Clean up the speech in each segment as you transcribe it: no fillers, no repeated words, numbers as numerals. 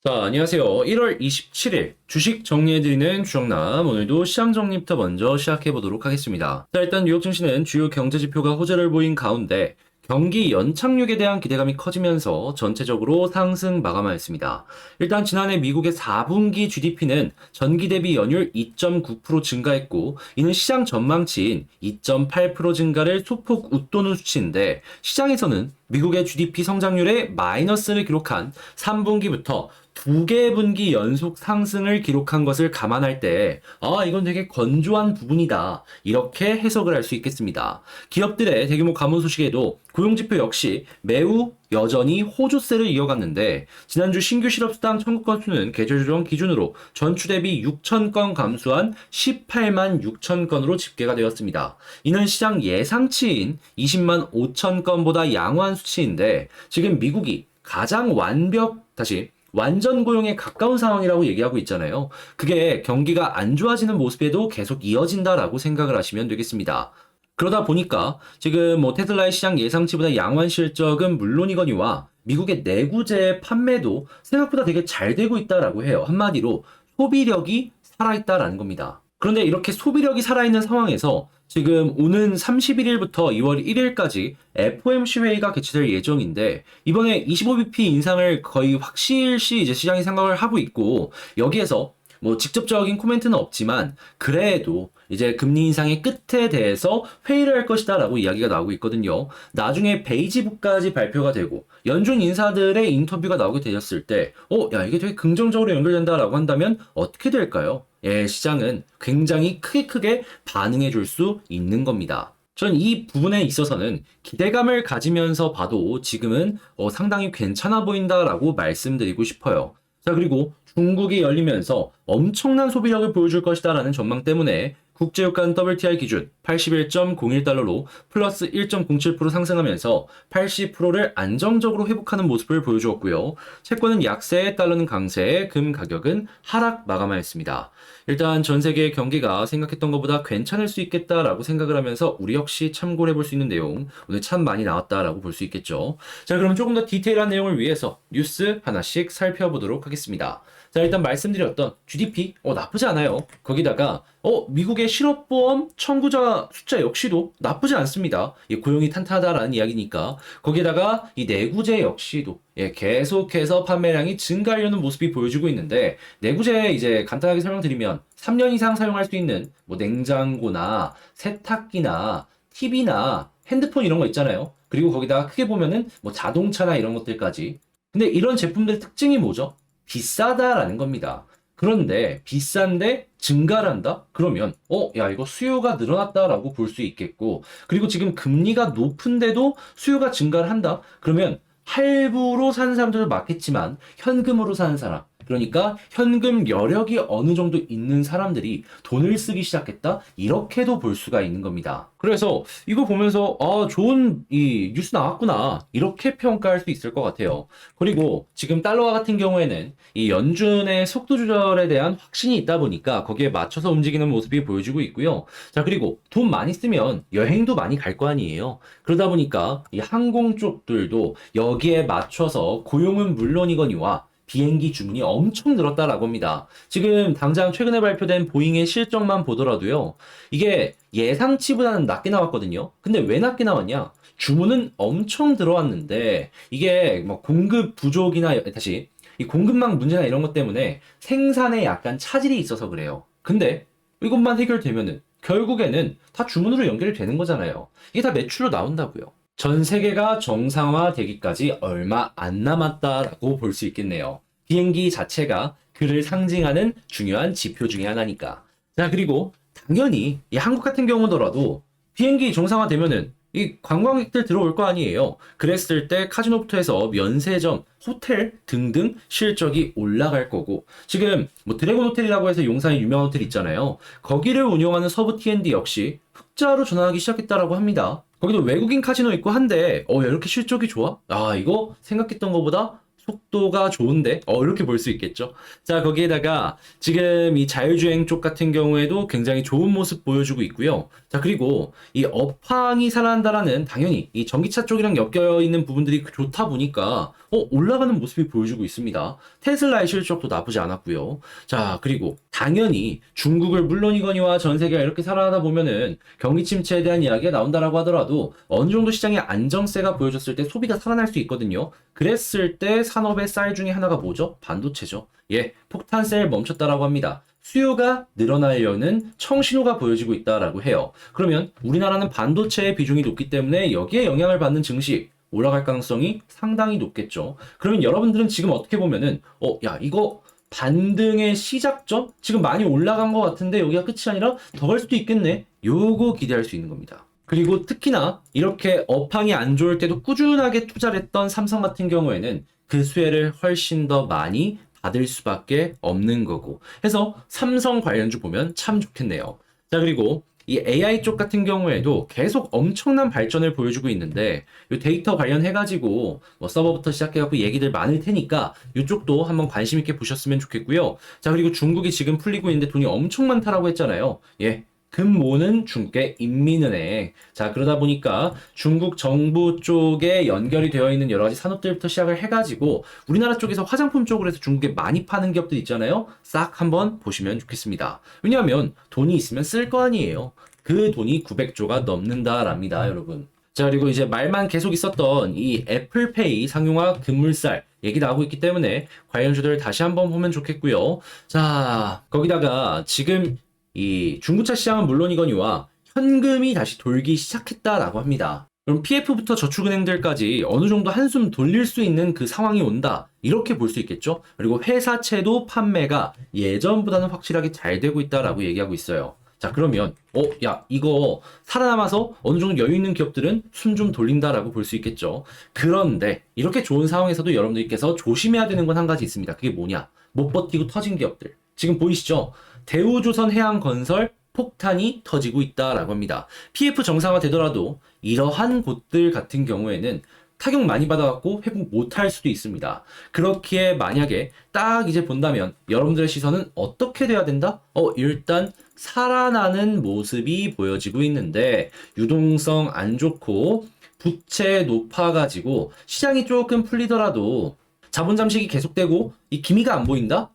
자, 안녕하세요. 1월 27일 주식 정리해드리는 주정남. 오늘도 시장 정리부터 먼저 시작해보도록 하겠습니다. 자, 일단 뉴욕 증시는 주요 경제 지표가 호재를 보인 가운데 경기 연착륙에 대한 기대감이 커지면서 전체적으로 상승 마감하였습니다. 일단 지난해 미국의 4분기 GDP는 전기 대비 연율 2.9% 증가했고, 이는 시장 전망치인 2.8% 증가를 소폭 웃도는 수치인데, 시장에서는 미국의 GDP 성장률에 마이너스를 기록한 3분기부터 두 개 분기 연속 상승을 기록한 것을 감안할 때, 이건 되게 건조한 부분이다, 이렇게 해석을 할 수 있겠습니다. 기업들의 대규모 감원 소식에도 고용지표 역시 매우 여전히 호조세를 이어갔는데, 지난주 신규 실업수당 청구 건수는 계절 조정 기준으로 전주 대비 6천 건 감소한 18만 6천 건으로 집계가 되었습니다. 이는 시장 예상치인 20만 5천 건보다 양호한 수치인데, 지금 미국이 가장 완전 고용에 가까운 상황이라고 얘기하고 있잖아요. 그게 경기가 안 좋아지는 모습에도 계속 이어진다라고 생각을 하시면 되겠습니다. 그러다 보니까 지금 테슬라의 시장 예상치보다 양호한 실적은 물론이거니와 미국의 내구재 판매도 생각보다 되게 잘 되고 있다라고 해요. 한마디로 소비력이 살아있다라는 겁니다. 그런데 이렇게 소비력이 살아있는 상황에서 지금 오는 31일부터 2월 1일까지 FOMC 회의가 개최될 예정인데, 이번에 25bp 인상을 거의 확실시 이제 시장이 생각을 하고 있고, 여기에서 직접적인 코멘트는 없지만 그래도 이제 금리 인상의 끝에 대해서 회의를 할 것이다라고 이야기가 나오고 있거든요. 나중에 베이지북까지 발표가 되고 연준 인사들의 인터뷰가 나오게 되었을 때, 이게 되게 긍정적으로 연결된다라고 한다면 어떻게 될까요? 예, 시장은 굉장히 크게 반응해 줄 수 있는 겁니다. 전 이 부분에 있어서는 기대감을 가지면서 봐도 지금은 상당히 괜찮아 보인다라고 말씀드리고 싶어요. 자, 그리고 중국이 열리면서 엄청난 소비력을 보여줄 것이다라는 전망 때문에 국제유가 WTI 기준 81.01달러로 플러스 1.07% 상승하면서 80%를 안정적으로 회복하는 모습을 보여주었고요. 채권은 약세, 달러는 강세, 금 가격은 하락 마감하였습니다. 일단 전 세계 경기가 생각했던 것보다 괜찮을 수 있겠다라고 생각을 하면서 우리 역시 참고를 해볼 수 있는 내용 오늘 참 많이 나왔다라고 볼 수 있겠죠. 자, 그럼 조금 더 디테일한 내용을 위해서 뉴스 하나씩 살펴보도록 하겠습니다. 자, 일단 말씀드렸던 GDP 나쁘지 않아요. 거기다가 미국의 실업보험 청구자 숫자 역시도 나쁘지 않습니다. 고용이 탄탄하다라는 이야기니까. 거기다가 이 내구재 역시도 계속해서 판매량이 증가하려는 모습이 보여지고 있는데, 내구재 이제 간단하게 설명드리면 3년 이상 사용할 수 있는 냉장고나 세탁기나 TV나 핸드폰 이런 거 있잖아요. 그리고 거기다가 크게 보면은 자동차나 이런 것들까지. 근데 이런 제품들의 특징이 뭐죠? 비싸다라는 겁니다. 그런데 비싼데 증가를 한다? 그러면 이거 수요가 늘어났다라고 볼 수 있겠고, 그리고 지금 금리가 높은데도 수요가 증가를 한다? 그러면 할부로 사는 사람들도 많겠지만 현금으로 사는 사람, 그러니까 현금 여력이 어느 정도 있는 사람들이 돈을 쓰기 시작했다? 이렇게도 볼 수가 있는 겁니다. 그래서 이거 보면서 좋은 이 뉴스 나왔구나, 이렇게 평가할 수 있을 것 같아요. 그리고 지금 달러와 같은 경우에는 이 연준의 속도 조절에 대한 확신이 있다 보니까 거기에 맞춰서 움직이는 모습이 보여지고 있고요. 자, 그리고 돈 많이 쓰면 여행도 많이 갈 거 아니에요. 그러다 보니까 이 항공 쪽들도 여기에 맞춰서 고용은 물론이거니와 비행기 주문이 엄청 늘었다라고 합니다. 지금 당장 최근에 발표된 보잉의 실적만 보더라도요, 이게 예상치보다는 낮게 나왔거든요. 근데 왜 낮게 나왔냐? 주문은 엄청 들어왔는데 이게 공급 부족이나 이 공급망 문제나 이런 것 때문에 생산에 약간 차질이 있어서 그래요. 근데 이것만 해결되면은 결국에는 다 주문으로 연결이 되는 거잖아요. 이게 다 매출로 나온다고요. 전 세계가 정상화되기까지 얼마 안 남았다라고 볼 수 있겠네요. 비행기 자체가 그를 상징하는 중요한 지표 중에 하나니까. 자, 그리고 당연히 이 한국 같은 경우더라도 비행기 정상화되면은 이 관광객들 들어올 거 아니에요. 그랬을 때 카지노부터 해서 면세점, 호텔 등등 실적이 올라갈 거고, 지금 드래곤 호텔이라고 해서 용산에 유명한 호텔 있잖아요. 거기를 운영하는 서부 T&D 역시 흑자로 전환하기 시작했다라고 합니다. 거기도 외국인 카지노 있고 한데 이렇게 실적이 좋아? 이거 생각했던 것보다 속도가 좋은데? 이렇게 볼 수 있겠죠. 자, 거기에다가 지금 이 자율주행 쪽 같은 경우에도 굉장히 좋은 모습 보여주고 있고요. 자, 그리고 이 업황이 살아난다라는 당연히 이 전기차 쪽이랑 엮여 있는 부분들이 좋다 보니까 올라가는 모습이 보여주고 있습니다. 테슬라의 실적도 나쁘지 않았고요. 자, 그리고 당연히 중국을 물론이거니와 전 세계가 이렇게 살아나다 보면은 경기 침체에 대한 이야기가 나온다라고 하더라도 어느 정도 시장의 안정세가 보여줬을 때 소비가 살아날 수 있거든요. 그랬을 때 산업의 쌀 중에 하나가 뭐죠? 반도체죠. 예, 폭탄세일 멈췄다라고 합니다. 수요가 늘어나려는 청신호가 보여지고 있다라고 해요. 그러면 우리나라는 반도체의 비중이 높기 때문에 여기에 영향을 받는 증시 올라갈 가능성이 상당히 높겠죠. 그러면 여러분들은 지금 어떻게 보면은 야, 이거 반등의 시작점? 지금 많이 올라간 것 같은데 여기가 끝이 아니라 더 갈 수도 있겠네. 요거 기대할 수 있는 겁니다. 그리고 특히나 이렇게 업황이 안 좋을 때도 꾸준하게 투자를 했던 삼성 같은 경우에는 그 수혜를 훨씬 더 많이 받을 수밖에 없는 거고 해서 삼성 관련주 보면 참 좋겠네요. 자, 그리고 이 AI 쪽 같은 경우에도 계속 엄청난 발전을 보여주고 있는데 이 데이터 관련해가지고 뭐 서버부터 시작해갖고 얘기들 많을 테니까 이쪽도 한번 관심 있게 보셨으면 좋겠고요. 자, 그리고 중국이 지금 풀리고 있는데 돈이 엄청 많다라고 했잖아요. 예. 금모는 중국의 인민은행. 자, 그러다 보니까 중국 정부 쪽에 연결이 되어 있는 여러 가지 산업들부터 시작을 해가지고 우리나라 쪽에서 화장품 쪽으로 해서 중국에 많이 파는 기업들 있잖아요. 싹 한번 보시면 좋겠습니다. 왜냐하면 돈이 있으면 쓸 거 아니에요. 그 돈이 900조가 넘는다랍니다, 여러분. 자, 그리고 이제 말만 계속 있었던 이 애플페이 상용화 금물살 얘기 나오고 있기 때문에 관련주들 다시 한번 보면 좋겠고요. 자, 거기다가 지금 이 중고차 시장은 물론이거니와 현금이 다시 돌기 시작했다라고 합니다. 그럼 PF부터 저축은행들까지 어느 정도 한숨 돌릴 수 있는 그 상황이 온다. 이렇게 볼 수 있겠죠. 그리고 회사채도 판매가 예전보다는 확실하게 잘 되고 있다라고 얘기하고 있어요. 자, 그러면 야, 이거 살아남아서 어느 정도 여유 있는 기업들은 숨 좀 돌린다라고 볼 수 있겠죠. 그런데 이렇게 좋은 상황에서도 여러분들께서 조심해야 되는 건 한 가지 있습니다. 그게 뭐냐? 못 버티고 터진 기업들. 지금 보이시죠? 대우조선해양건설 폭탄이 터지고 있다라고 합니다. PF 정상화 되더라도 이러한 곳들 같은 경우에는 타격 많이 받아갖고 회복 못할 수도 있습니다. 그렇기에 만약에 딱 이제 본다면 여러분들의 시선은 어떻게 돼야 된다? 일단 살아나는 모습이 보여지고 있는데 유동성 안 좋고 부채 높아가지고 시장이 조금 풀리더라도 자본 잠식이 계속되고 이 기미가 안 보인다?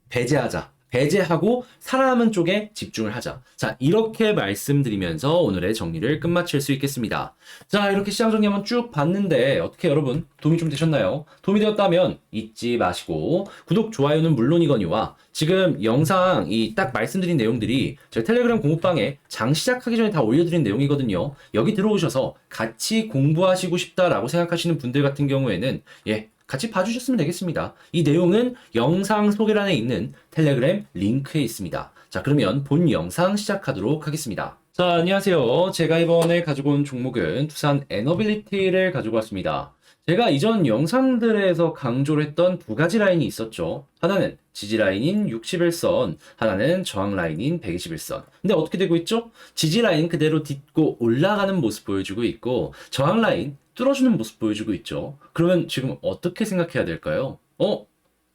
배제하자. 배제하고 살아남은 쪽에 집중을 하자. 자, 이렇게 말씀드리면서 오늘의 정리를 끝마칠 수 있겠습니다. 자, 이렇게 시장 정리 한번 쭉 봤는데 어떻게 여러분 도움이 좀 되셨나요? 도움이 되었다면 잊지 마시고 구독, 좋아요는 물론이거니와 지금 영상 이 딱 말씀드린 내용들이 저희 텔레그램 공부방에 장 시작하기 전에 다 올려드린 내용이거든요. 여기 들어오셔서 같이 공부하시고 싶다라고 생각하시는 분들 같은 경우에는 같이 봐주셨으면 되겠습니다. 이 내용은 영상 소개란에 있는 텔레그램 링크에 있습니다. 자, 그러면 본 영상 시작하도록 하겠습니다. 자, 안녕하세요. 제가 이번에 가지고 온 종목은 두산 에너빌리티를 가지고 왔습니다. 제가 이전 영상들에서 강조를 했던 두 가지 라인이 있었죠. 하나는 지지 라인인 61선, 하나는 저항 라인인 121선. 근데 어떻게 되고 있죠? 지지 라인 그대로 딛고 올라가는 모습 보여주고 있고 저항 라인 뚫어주는 모습 보여주고 있죠. 그러면 지금 어떻게 생각해야 될까요?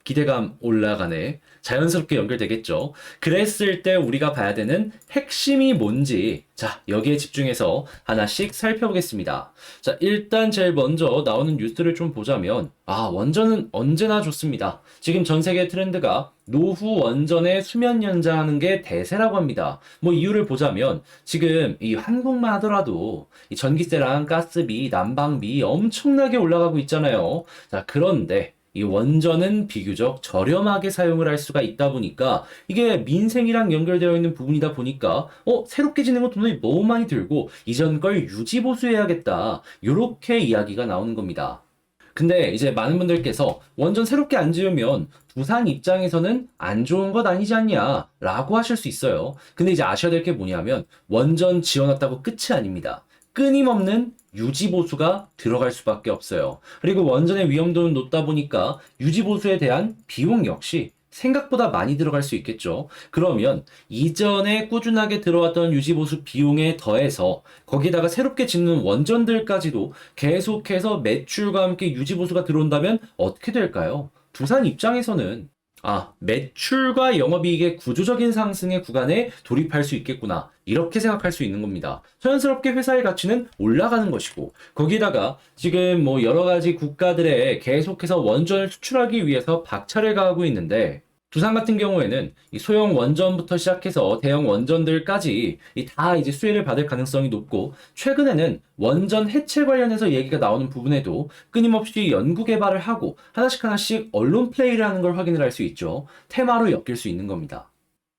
기대감 올라가네. 자연스럽게 연결되겠죠. 그랬을 때 우리가 봐야 되는 핵심이 뭔지, 자, 여기에 집중해서 하나씩 살펴보겠습니다. 자, 일단 제일 먼저 나오는 뉴스를 좀 보자면 원전은 언제나 좋습니다. 지금 전 세계 트렌드가 노후 원전의 수면 연장하는 게 대세라고 합니다. 뭐 이유를 보자면 지금 이 한국만 하더라도 이 전기세랑 가스비, 난방비 엄청나게 올라가고 있잖아요. 자, 그런데 이 원전은 비교적 저렴하게 사용을 할 수가 있다 보니까 이게 민생이랑 연결되어 있는 부분이다 보니까 새롭게 짓는 거 돈이 너무 많이 들고 이전 걸 유지 보수해야겠다. 요렇게 이야기가 나오는 겁니다. 근데 이제 많은 분들께서 원전 새롭게 안 지으면 두산 입장에서는 안 좋은 것 아니지 않냐 라고 하실 수 있어요. 근데 이제 아셔야 될 게 뭐냐면 원전 지어놨다고 끝이 아닙니다. 끊임없는 유지보수가 들어갈 수밖에 없어요. 그리고 원전의 위험도는 높다 보니까 유지보수에 대한 비용 역시 생각보다 많이 들어갈 수 있겠죠. 그러면 이전에 꾸준하게 들어왔던 유지보수 비용에 더해서 거기다가 새롭게 짓는 원전들까지도 계속해서 매출과 함께 유지보수가 들어온다면 어떻게 될까요? 두산 입장에서는 매출과 영업이익의 구조적인 상승의 구간에 돌입할 수 있겠구나. 이렇게 생각할 수 있는 겁니다. 자연스럽게 회사의 가치는 올라가는 것이고, 거기다가 지금 뭐 여러 가지 국가들에 계속해서 원전을 수출하기 위해서 박차를 가하고 있는데, 두산 같은 경우에는 이 소형 원전부터 시작해서 대형 원전들까지 다 이제 수혜를 받을 가능성이 높고, 최근에는 원전 해체 관련해서 얘기가 나오는 부분에도 끊임없이 연구 개발을 하고 하나씩 언론 플레이를 하는 걸 확인을 할 수 있죠. 테마로 엮일 수 있는 겁니다.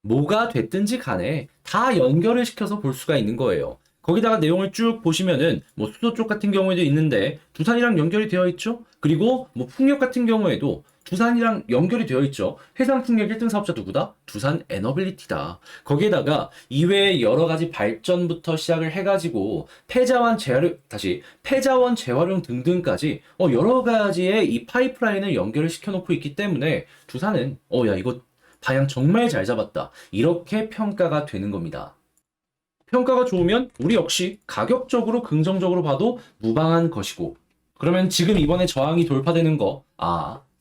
뭐가 됐든지 간에 다 연결을 시켜서 볼 수가 있는 거예요. 거기다가 내용을 쭉 보시면은 뭐 수도 쪽 같은 경우에도 있는데 두산이랑 연결이 되어 있죠. 그리고 뭐 풍력 같은 경우에도 두산이랑 연결이 되어 있죠. 해상 풍력 1등 사업자 누구다? 두산 에너빌리티다. 거기에다가 이외에 여러 가지 발전부터 시작을 해가지고 폐자원 재활용 등등까지 여러 가지의 이 파이프라인을 연결을 시켜놓고 있기 때문에 두산은 야 이거 방향 정말 잘 잡았다. 이렇게 평가가 되는 겁니다. 평가가 좋으면 우리 역시 가격적으로 긍정적으로 봐도 무방한 것이고, 그러면 지금 이번에 저항이 돌파되는 거,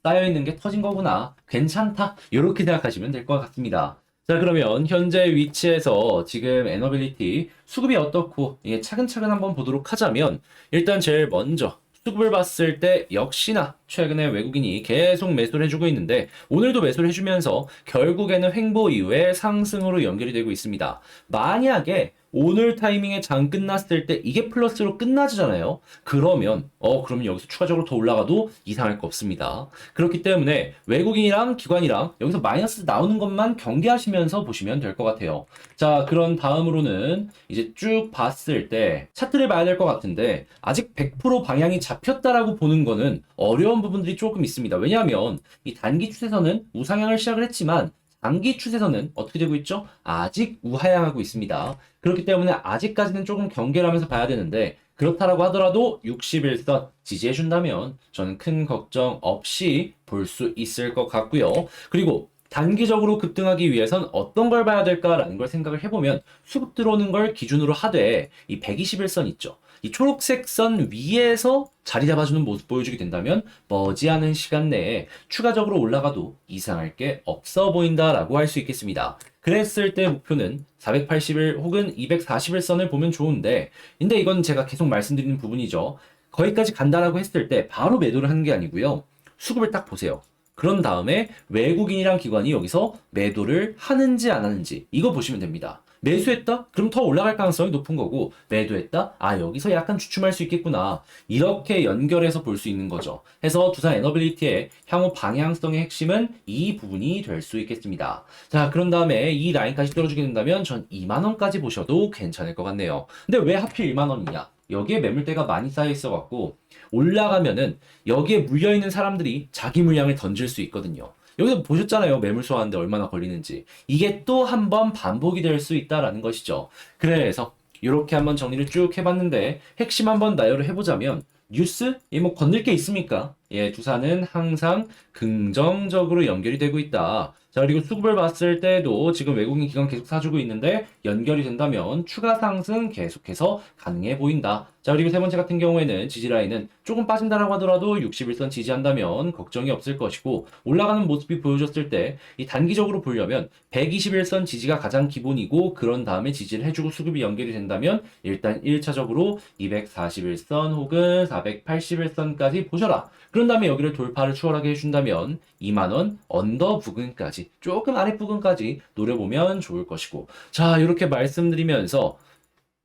쌓여있는 게 터진 거구나. 괜찮다. 이렇게 생각하시면 될 것 같습니다. 자, 그러면 현재 위치에서 지금 에너빌리티 수급이 어떻고 이게 차근차근 한번 보도록 하자면, 일단 제일 먼저 수급을 봤을 때 역시나 최근에 외국인이 계속 매수를 해주고 있는데, 오늘도 매수를 해주면서 결국에는 횡보 이후에 상승으로 연결이 되고 있습니다. 만약에 오늘 타이밍에 장 끝났을 때 이게 플러스로 끝나잖아요. 그러면 여기서 추가적으로 더 올라가도 이상할 거 없습니다. 그렇기 때문에 외국인이랑 기관이랑 여기서 마이너스 나오는 것만 경계하시면서 보시면 될 것 같아요. 자, 그런 다음으로는 이제 쭉 봤을 때 차트를 봐야 될 것 같은데, 아직 100% 방향이 잡혔다라고 보는 거는 어려운 부분들이 조금 있습니다. 왜냐하면 이 단기 추세선은 우상향을 시작을 했지만 장기 추세선은 어떻게 되고 있죠? 아직 우하향하고 있습니다. 그렇기 때문에 아직까지는 조금 경계를 하면서 봐야 되는데, 그렇다라고 하더라도 61선 지지해준다면 저는 큰 걱정 없이 볼 수 있을 것 같고요. 그리고 단기적으로 급등하기 위해선 어떤 걸 봐야 될까라는 걸 생각을 해보면, 수급 들어오는 걸 기준으로 하되 이 121선 있죠. 이 초록색 선 위에서 자리 잡아주는 모습 보여주게 된다면 머지않은 시간 내에 추가적으로 올라가도 이상할 게 없어 보인다라고 할 수 있겠습니다. 그랬을 때 목표는 480일 혹은 241선을 보면 좋은데, 근데 이건 제가 계속 말씀드리는 부분이죠. 거기까지 간다라고 했을 때 바로 매도를 하는 게 아니고요. 수급을 딱 보세요. 그런 다음에 외국인이랑 기관이 여기서 매도를 하는지 안 하는지 이거 보시면 됩니다. 매수했다? 그럼 더 올라갈 가능성이 높은 거고, 매도했다? 여기서 약간 주춤할 수 있겠구나. 이렇게 연결해서 볼 수 있는 거죠. 해서 두산 에너빌리티의 향후 방향성의 핵심은 이 부분이 될 수 있겠습니다. 자, 그런 다음에 이 라인까지 뚫어주게 된다면 전 2만원까지 보셔도 괜찮을 것 같네요. 근데 왜 하필 2만원이냐? 여기에 매물대가 많이 쌓여 있어갖고 올라가면은 여기에 물려있는 사람들이 자기 물량을 던질 수 있거든요. 여기서 보셨잖아요. 매물소 하는데 얼마나 걸리는지. 이게 또 한 번 반복이 될 수 있다라는 것이죠. 그래서 이렇게 한번 정리를 쭉 해봤는데, 핵심 한번 나열을 해보자면, 뉴스? 뭐 건들 게 있습니까? 두산은 항상 긍정적으로 연결이 되고 있다. 자, 그리고 수급을 봤을 때도 지금 외국인 기관 계속 사주고 있는데 연결이 된다면 추가 상승 계속해서 가능해 보인다. 자, 그리고 세 번째 같은 경우에는 지지라인은 조금 빠진다라고 하더라도 61선 지지한다면 걱정이 없을 것이고, 올라가는 모습이 보여줬을 때 이 단기적으로 보려면 121선 지지가 가장 기본이고, 그런 다음에 지지를 해주고 수급이 연결이 된다면 일단 1차적으로 241선 혹은 481선까지 보셔라. 그런 다음에 여기를 돌파를 추월하게 해준다면 2만원 언더 부근까지, 조금 아래 부근까지 노려보면 좋을 것이고, 자, 이렇게 말씀드리면서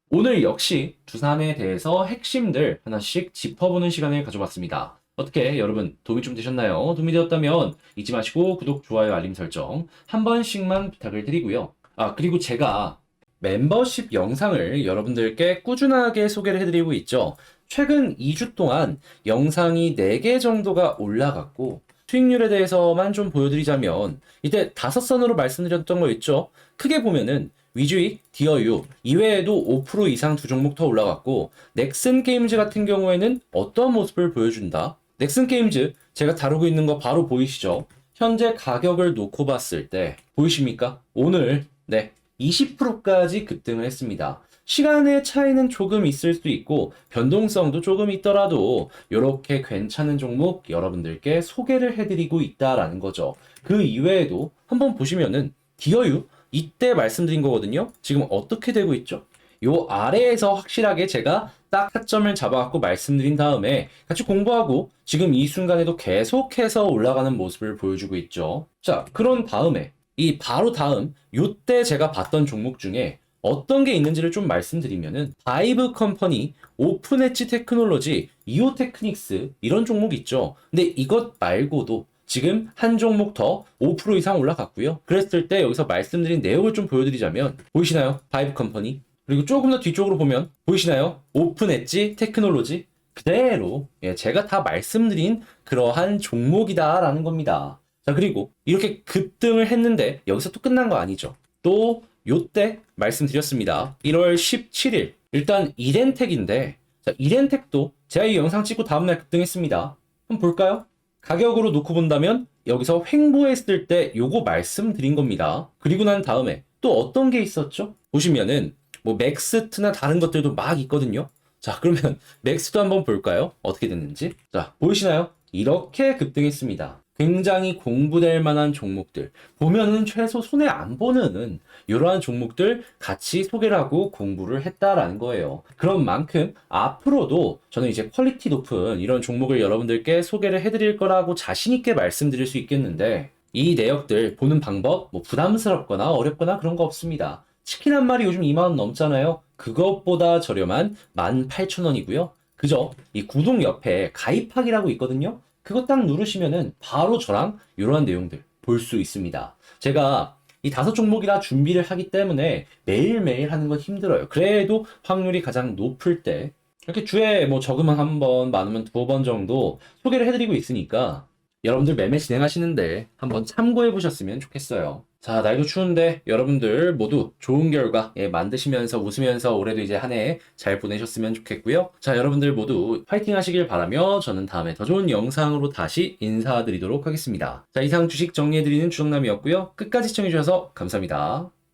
오늘 역시 두산에 대해서 핵심들 하나씩 짚어보는 시간을 가져봤습니다. 어떻게 여러분 도움이 좀 되셨나요? 도움이 되었다면 잊지 마시고 구독, 좋아요, 알림 설정 한 번씩만 부탁을 드리고요. 그리고 제가 멤버십 영상을 여러분들께 꾸준하게 소개를 해드리고 있죠. 최근 2주 동안 영상이 4개 정도가 올라갔고, 수익률에 대해서만 좀 보여드리자면, 이때 5선으로 말씀드렸던 거 있죠. 크게 보면은 위주익, 디어유 이외에도 5% 이상 두 종목 더 올라갔고, 넥슨 게임즈 같은 경우에는 어떤 모습을 보여준다? 넥슨 게임즈 제가 다루고 있는 거 바로 보이시죠? 현재 가격을 놓고 봤을 때 보이십니까? 오늘 20%까지 급등을 했습니다. 시간의 차이는 조금 있을 수 있고 변동성도 조금 있더라도 이렇게 괜찮은 종목 여러분들께 소개를 해드리고 있다라는 거죠. 그 이외에도 한번 보시면은 디어유 이때 말씀드린 거거든요. 지금 어떻게 되고 있죠? 요 아래에서 확실하게 제가 딱 타점을 잡아갖고 말씀드린 다음에 같이 공부하고 지금 이 순간에도 계속해서 올라가는 모습을 보여주고 있죠. 자, 그런 다음에 이 바로 다음 요때 제가 봤던 종목 중에 어떤 게 있는지를 좀 말씀드리면은 바이브 컴퍼니, 오픈 엣지 테크놀로지, 이오 테크닉스 이런 종목 있죠. 근데 이것 말고도 지금 한 종목 더 5% 이상 올라갔고요. 그랬을 때 여기서 말씀드린 내용을 좀 보여드리자면 보이시나요? 바이브 컴퍼니. 그리고 조금 더 뒤쪽으로 보면 보이시나요? 오픈 엣지 테크놀로지. 그대로 제가 다 말씀드린 그러한 종목이다라는 겁니다. 자, 그리고 이렇게 급등을 했는데 여기서 또 끝난 거 아니죠. 또 요때 말씀드렸습니다. 1월 17일 일단 이렌텍인데 자, 이렌텍도 제가 이 영상 찍고 다음날 급등했습니다. 한번 볼까요? 가격으로 놓고 본다면 여기서 횡보했을 때 요거 말씀드린 겁니다. 그리고 난 다음에 또 어떤 게 있었죠? 보시면은 뭐 맥스트나 다른 것들도 막 있거든요. 자, 그러면 맥스도 한번 볼까요? 어떻게 됐는지. 자, 보이시나요? 이렇게 급등했습니다. 굉장히 공부될 만한 종목들 보면은 최소 손해 안 보는 이러한 종목들 같이 소개를 하고 공부를 했다라는 거예요. 그런 만큼 앞으로도 저는 이제 퀄리티 높은 이런 종목을 여러분들께 소개를 해드릴 거라고 자신 있게 말씀드릴 수 있겠는데 이 내역들 보는 방법 뭐 부담스럽거나 어렵거나 그런 거 없습니다. 치킨 한 마리 요즘 2만 원 넘잖아요. 그것보다 저렴한 18,000원이고요. 그죠? 이 구독 옆에 가입하기라고 있거든요. 그거 딱 누르시면은 바로 저랑 이러한 내용들 볼 수 있습니다. 제가 이 5종목이라 준비를 하기 때문에 매일매일 하는 건 힘들어요. 그래도 확률이 가장 높을 때 이렇게 주에 뭐 적으면 1번, 많으면 2번 정도 소개를 해드리고 있으니까 여러분들 매매 진행하시는데 한번 참고해 보셨으면 좋겠어요. 자, 날도 추운데 여러분들 모두 좋은 결과 만드시면서 웃으면서 올해도 이제 한 해 잘 보내셨으면 좋겠고요. 자, 여러분들 모두 파이팅 하시길 바라며 저는 다음에 더 좋은 영상으로 다시 인사드리도록 하겠습니다. 자, 이상 주식 정리해드리는 주정남이었고요. 끝까지 시청해주셔서 감사합니다.